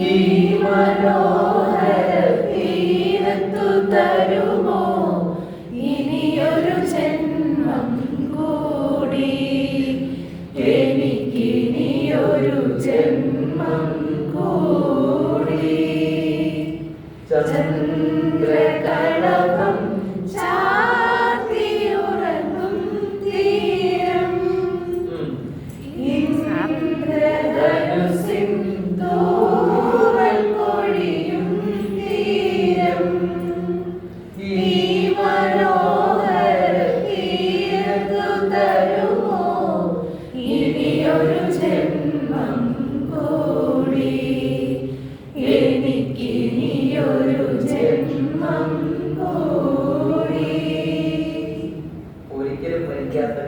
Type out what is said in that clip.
ഈ മനോഹര തീരത്തു തരുമോ ഇനിയൊരു ജന്മം കൂടി, എനിക്കിനിയൊരു ജന്മം കൂടി. ചന്ദ്രകളഭം ചാർത്തിയുറങ്ങും തീരം, ഇന്ദ്രധനുസിൻ തൂവൽ പൊഴിയും തീരം. ഈ മനോഹര തീരത്തു തരുമോ ഇനിയൊരു ജന്മം കൂടി, എനിക്കിനിയൊരു ജന്മം കൂടി. ഒരിക്കലും മരിക്കാത്ത